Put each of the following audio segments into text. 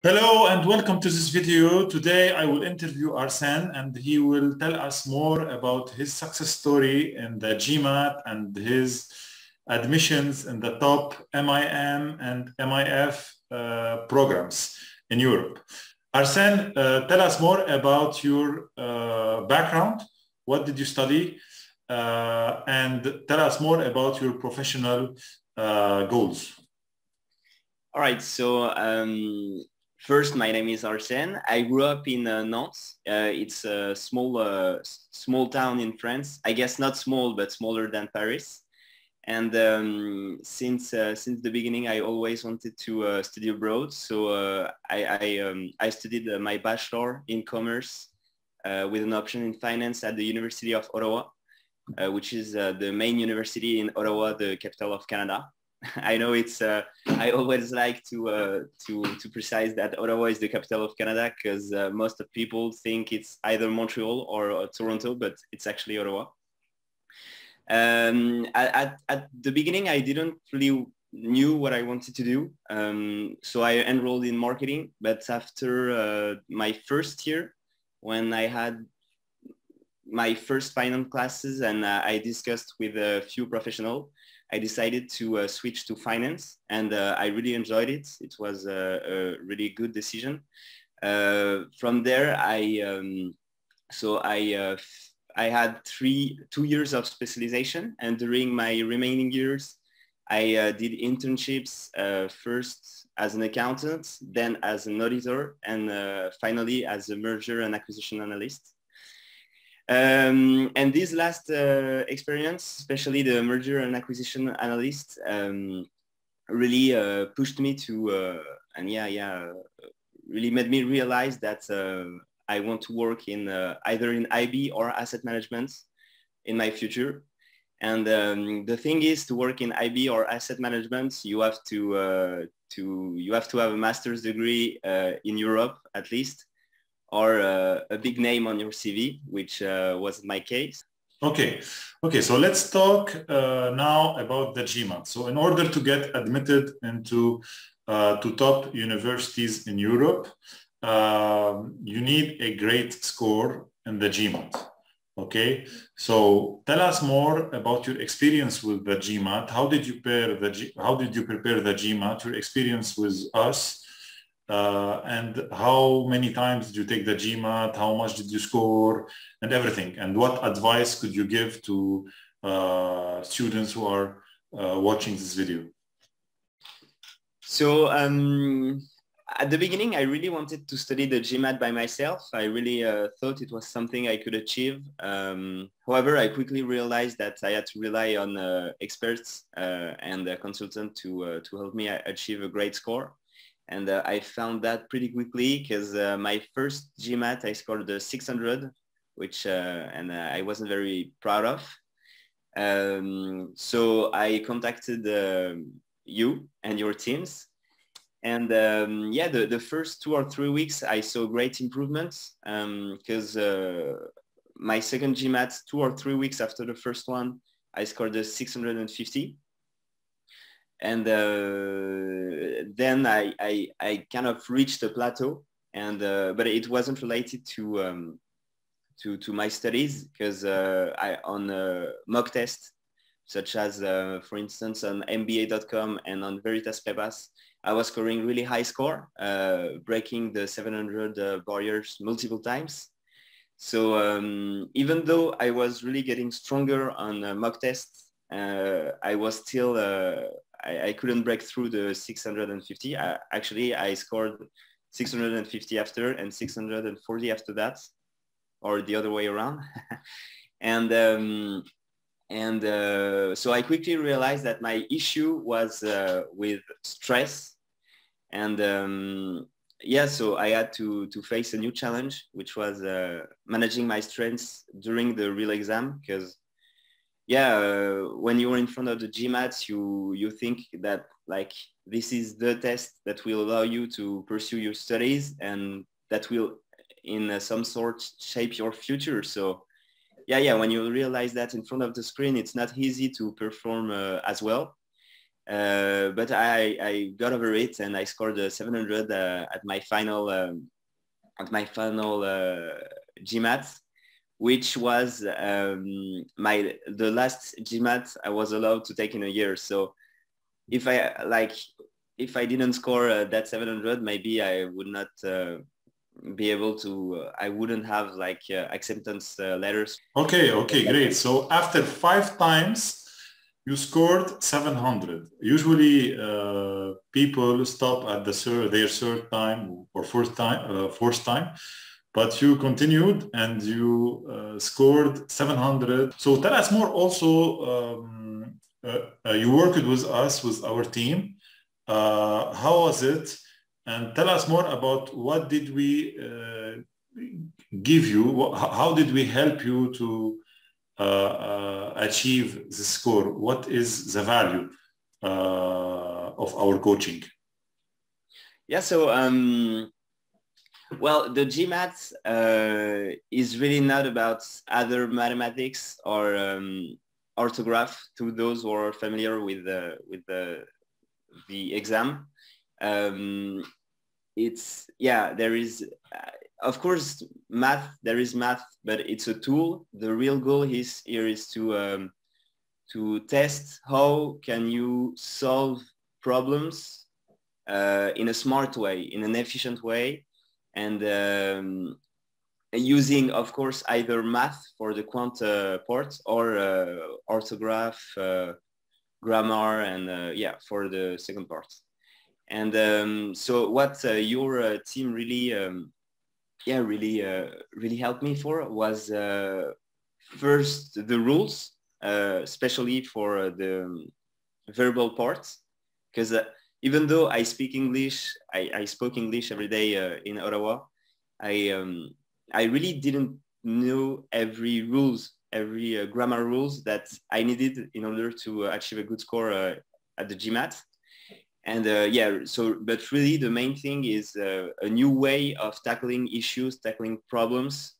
Hello and welcome to this video. Today I will interview Arsène and he will tell us more about his success story in the Gmat and his admissions in the top MIM and MIF programs in Europe. Arsène, tell us more about your background. What did you study? And tell us more about your professional goals. All right, so first, my name is Arsène. I grew up in Nantes. It's a small town in France. I guess not small, but smaller than Paris. And since the beginning, I always wanted to study abroad. So I studied my bachelor in commerce with an option in finance at the University of Ottawa, which is the main university in Ottawa, the capital of Canada. I know it's. I always like to precise that Ottawa is the capital of Canada because most of people think it's either Montreal or Toronto, but it's actually Ottawa. At the beginning, I didn't really knew what I wanted to do, so I enrolled in marketing. But after my first year, when I had my first finance classes and I discussed with a few professionals, I decided to switch to finance, and I really enjoyed it. It was a really good decision. From there, I had 2 years of specialization, and during my remaining years, I did internships first as an accountant, then as an auditor, and finally as a merger and acquisition analyst. And this last experience, especially the merger and acquisition analyst, really pushed me to, really made me realize that I want to work in either in IB or asset management in my future. And the thing is, to work in IB or asset management, you have to have a master's degree in Europe at least, or a big name on your CV, which was my case. Okay, so let's talk now about the Gmat. So in order to get admitted into to top universities in Europe, you need a great score in the Gmat. Okay, so tell us more about your experience with the Gmat. How did you prepare the Gmat, your experience with us? And how many times did you take the Gmat? How much did you score and everything? And what advice could you give to students who are watching this video? So at the beginning, I really wanted to study the Gmat by myself. I really thought it was something I could achieve. However, I quickly realized that I had to rely on experts and a consultant to help me achieve a great score. And I found that pretty quickly because my first Gmat, I scored a 600, which I wasn't very proud of. So I contacted you and your teams. And the first 2 or 3 weeks, I saw great improvements because my second Gmat, 2 or 3 weeks after the first one, I scored a 650. And then I kind of reached a plateau, and but it wasn't related to my studies because on mock tests such as for instance on MBA.com and on Veritas Papers, I was scoring really high score, breaking the 700 barriers multiple times. So even though I was really getting stronger on mock tests, I was still I couldn't break through the 650. Actually, I scored 650 after and 640 after that, or the other way around. So I quickly realized that my issue was with stress. And so I had to face a new challenge, which was managing my stress during the real exam, because when you're in front of the Gmat, you think that like this is the test that will allow you to pursue your studies and that will in some sort shape your future. So when you realize that in front of the screen, it's not easy to perform as well. But I got over it, and I scored 700 at my final Gmat, which was the last Gmat I was allowed to take in a year. So if I didn't score that 700, maybe I would not be able to. I wouldn't have like acceptance letters. Okay, great. So after 5 times, you scored 700. Usually, people stop at their third time or fourth time, but you continued and you scored 700. So tell us more. Also, you worked with us, with our team. How was it? And tell us more about what did we give you? How did we help you to achieve the score? What is the value of our coaching? Yeah, so well, the GMAT is really not about other mathematics or orthograph, to those who are familiar with the exam. It's, yeah, there is of course math, there is math, but it's a tool. The real goal here is to test how can you solve problems in a smart way, in an efficient way, and using, of course, either math for the quant part or orthograph, grammar, and yeah, for the second part. And so what your team really really helped me for was first the rules, especially for the verbal parts, because even though I speak English, I spoke English every day in Ottawa, I really didn't know every grammar rules that I needed in order to achieve a good score at the GMAT. And yeah, so, but really the main thing is a new way of tackling issues, tackling problems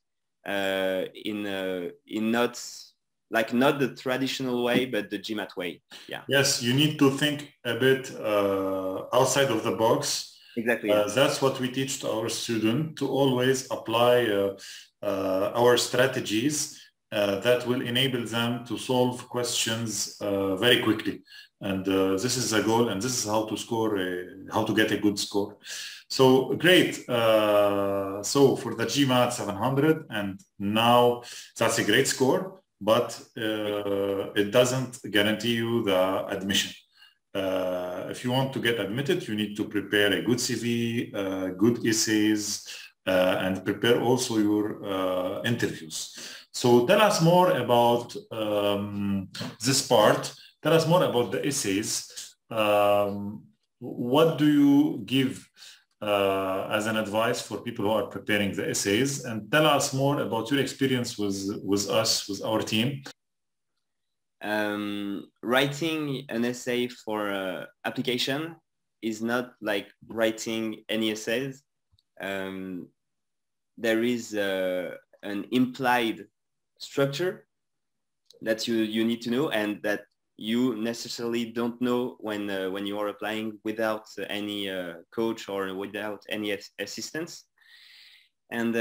in not the traditional way, but the GMAT way. Yeah. Yes, you need to think a bit outside of the box. Exactly. Yeah. That's what we teach to our students, to always apply our strategies that will enable them to solve questions very quickly. And this is the goal, and this is how to score, how to get a good score. So great. So for the GMAT 700, and now that's a great score, but it doesn't guarantee you the admission. If you want to get admitted, you need to prepare a good CV, good essays, and prepare also your interviews. So tell us more about this part. Tell us more about the essays. What do you give as an advice for people who are preparing the essays? And tell us more about your experience with us, with our team. Writing an essay for application is not like writing any essays. There is an implied structure that you need to know, and that you necessarily don't know when you are applying without any coach or without any assistance. And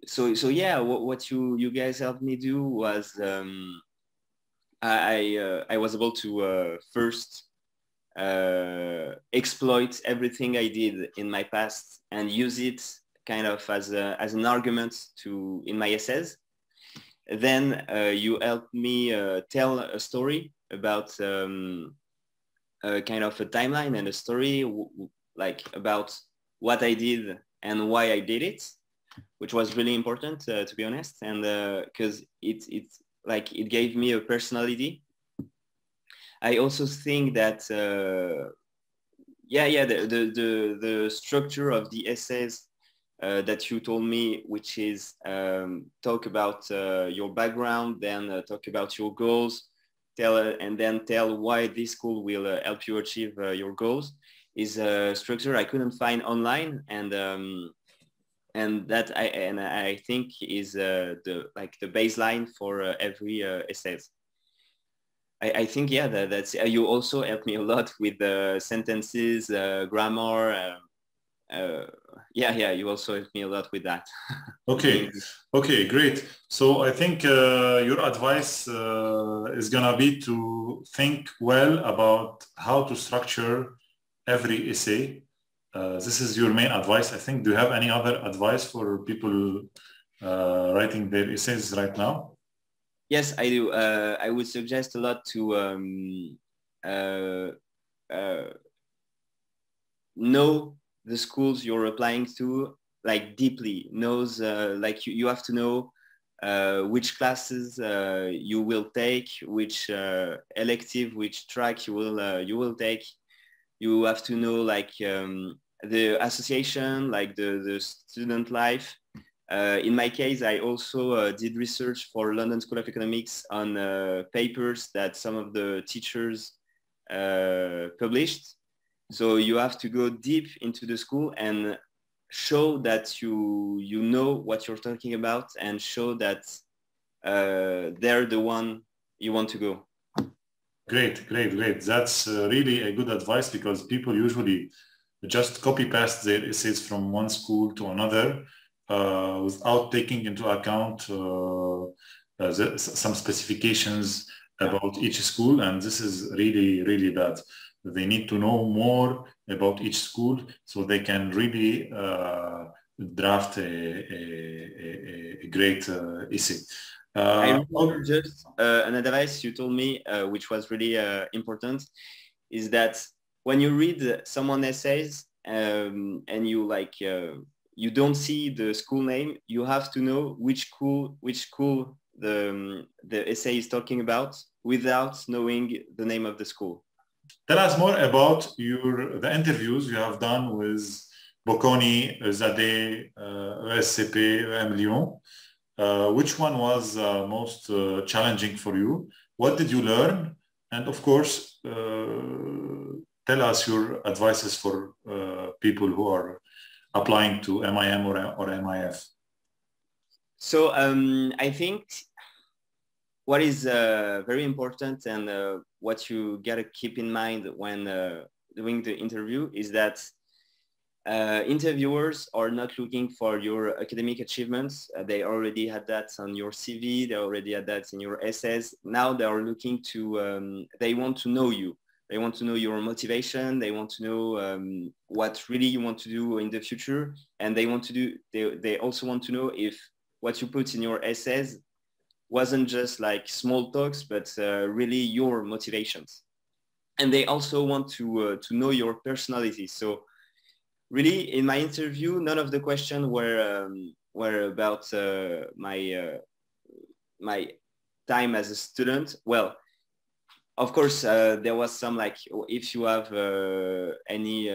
so yeah, what you guys helped me do was I was able to first exploit everything I did in my past and use it kind of as an argument in my essays. Then you helped me tell a story about kind of a timeline and a story like about what I did and why I did it, which was really important to be honest, and because it's like it gave me a personality. I also think that the structure of the essays that you told me, which is talk about your background, then talk about your goals, and then tell why this school will help you achieve your goals, is a structure I couldn't find online, and that I think is the baseline for every essays. I think, yeah, that's, you also helped me a lot with the sentences, grammar. Yeah, you also helped me a lot with that. Okay, okay, great. So I think your advice is gonna be to think well about how to structure every essay. This is your main advice, I think. Do you have any other advice for people writing their essays right now? Yes, I do. I would suggest a lot to know the schools you're applying to, like deeply. Knows like you have to know which classes you will take, which elective, which track you will take. You have to know like the association, like the student life. In my case, I also did research for London School of Economics on papers that some of the teachers published. So you have to go deep into the school and show that you know what you're talking about, and show that they're the one you want to go. Great, great, great. That's really a good advice, because people usually just copy paste their essays from one school to another without taking into account some specifications about each school. And this is really, really bad. They need to know more about each school so they can really draft a great essay. I remember just an advice you told me, which was really important, is that when you read someone's essays and you like you don't see the school name, you have to know which school the essay is talking about without knowing the name of the school. Tell us more about the interviews you have done with Bocconi, Zadeh, ESCP, EM Lyon. Which one was most challenging for you? What did you learn? And of course, tell us your advices for people who are applying to MIM or MIF. So I think what is very important, and what you gotta keep in mind when doing the interview, is that interviewers are not looking for your academic achievements. They already had that on your CV. They already had that in your essays. Now they are looking to, they want to know you. They want to know your motivation. They want to know what really you want to do in the future. And they want to do, they also want to know if what you put in your essays wasn't just like small talks, but really your motivations. And they also want to know your personality. So really, in my interview, none of the questions were about my time as a student. Well, of course, there was some, like, if you have any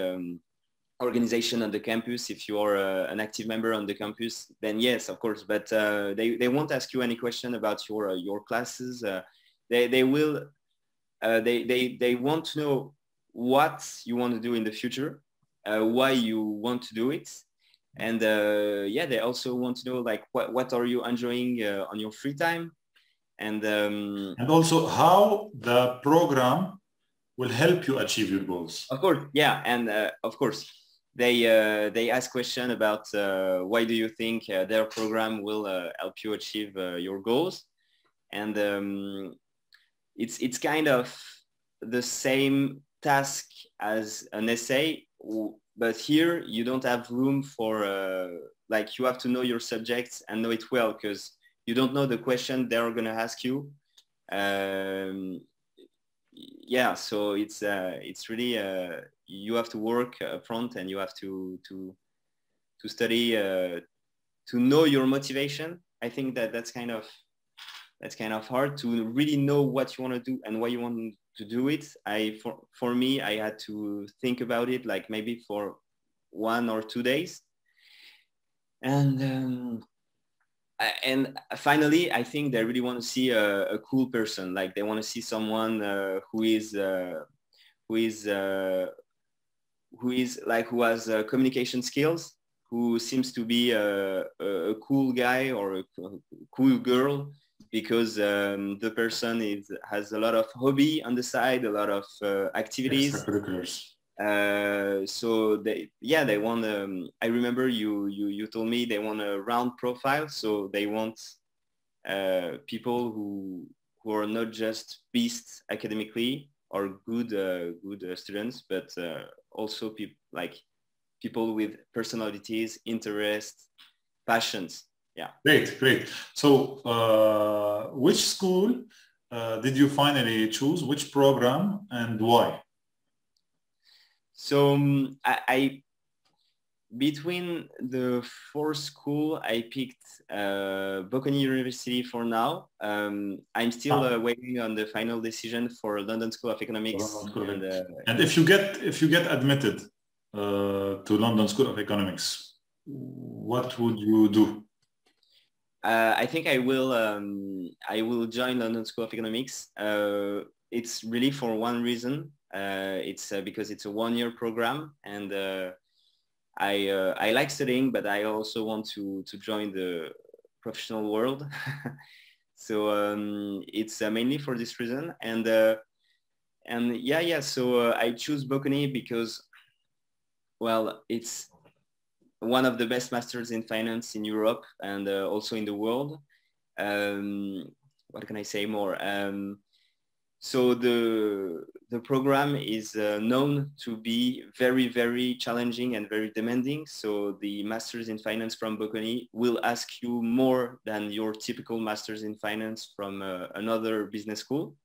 organization on the campus, if you are an active member on the campus, then yes, of course. But they won't ask you any question about your classes. They will. They want to know what you want to do in the future, why you want to do it, and yeah, they also want to know like what are you enjoying on your free time, and also how the program will help you achieve your goals. Of course, yeah, and of course they ask question about why do you think their program will help you achieve your goals, and it's kind of the same task as an essay, but here you don't have room for like, you have to know your subjects and know it well, because you don't know the question they're going to ask you. Yeah, so it's really you have to work up front, and you have to study to know your motivation. I think that's kind of hard to really know what you want to do and why you want to do it. For me, I had to think about it like maybe for 1 or 2 days, and finally, I think they really want to see a cool person. Like, they want to see someone who has communication skills, who seems to be a cool guy or a cool girl, because the person has a lot of hobby on the side, a lot of activities. Extracurriculars. So they want. I remember you told me they want a round profile, so they want people who are not just beasts academically or good students, but also people with personalities, interests, passions. Yeah. Great. So which school did you finally choose? Which program and why? So I between the 4 school, I picked Bocconi University for now. I'm still waiting on the final decision for London School of Economics. And if you get admitted to London School of Economics, what would you do? I think I will join London School of Economics. It's really for one reason. It's because it's a 1-year program, and I like studying, but I also want to join the professional world. So it's mainly for this reason, and yeah. So I choose Bocconi because, well, it's one of the best masters in finance in Europe and also in the world. What can I say more? So the program is known to be very, very challenging and very demanding. So the masters in finance from Bocconi will ask you more than your typical masters in finance from another business school.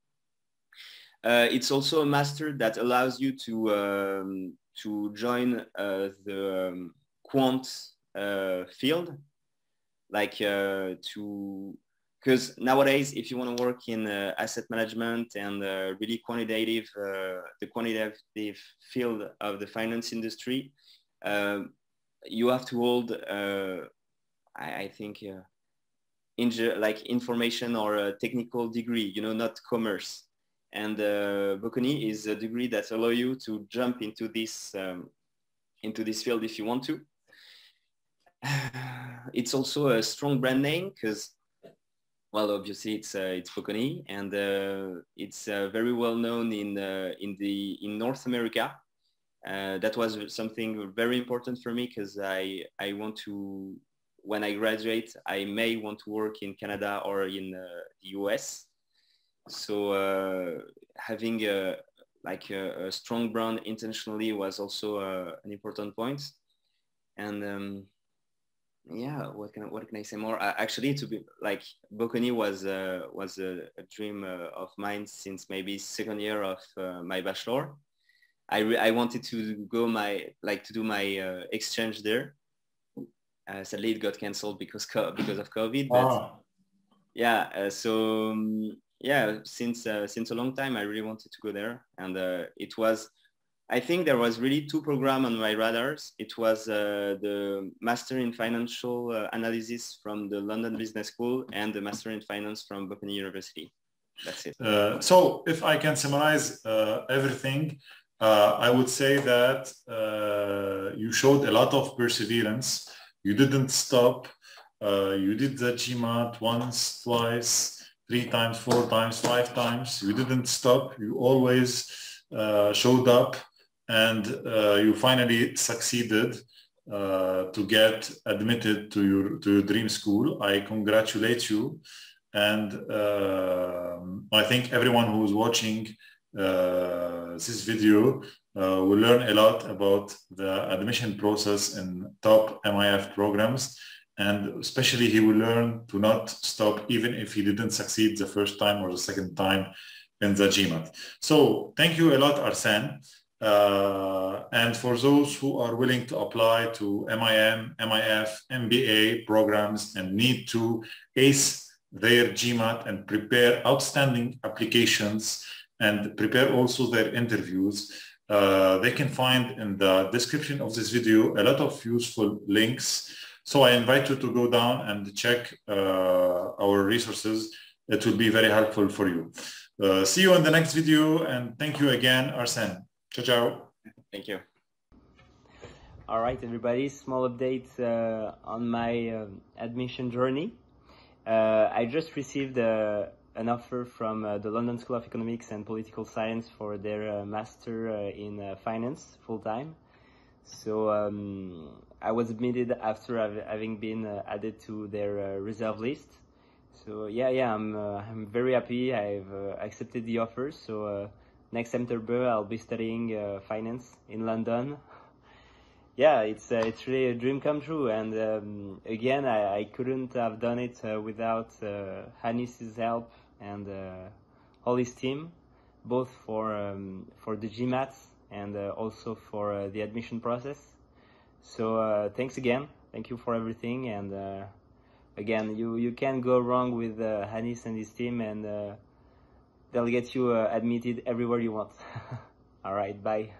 It's also a master that allows you to join the quant field, like because nowadays, if you want to work in asset management and really quantitative, the quantitative field of the finance industry, you have to hold, I think, like information or a technical degree, not commerce. And Bocconi is a degree that allows you to jump into this field if you want to. It's also a strong brand name because, well, obviously it's Bocconi, and it's very well known in North America. That was something very important for me because I want to, when I graduate, I may want to work in Canada or in the US. So having a strong brand intentionally was also an important point. And yeah, what can I say more? Actually, to be like, Bocconi was a dream of mine since maybe 2nd year of my bachelor. I wanted to go to do my exchange there. Sadly, it got cancelled because of COVID. But yeah, yeah, since a long time, I really wanted to go there, and it was. I think there was really 2 programs on my radars. It was the Master in Financial Analysis from the London Business School and the Master in Finance from Bocconi University. That's it. So if I can summarize everything, I would say that you showed a lot of perseverance. You didn't stop. You did the Gmat once, twice, 3 times, 4 times, 5 times. You didn't stop. You always showed up. And you finally succeeded to get admitted to your dream school. I congratulate you. And I think everyone who is watching this video will learn a lot about the admission process in top MIF programs. And especially he will learn to not stop even if he didn't succeed the first time or the second time in the Gmat. So thank you a lot, Arsène. And for those who are willing to apply to MIM, MIF, MBA programs and need to ace their Gmat and prepare outstanding applications and prepare also their interviews, they can find in the description of this video a lot of useful links. So I invite you to go down and check our resources. It will be very helpful for you. See you in the next video, and thank you again, Arsène. Ciao, ciao. Thank you. All right, everybody. Small update on my admission journey. I just received an offer from the London School of Economics and Political Science for their master in finance full-time. So I was admitted after having been added to their reserve list. So yeah, I'm very happy. I've accepted the offer. So next semester I'll be studying finance in London. Yeah, it's really a dream come true. And again, I couldn't have done it without Hannis's help and all his team, both for the Gmat and also for the admission process. So thanks again. Thank you for everything. And again, you can't go wrong with Hannis and his team, and they'll get you admitted everywhere you want. All right, bye.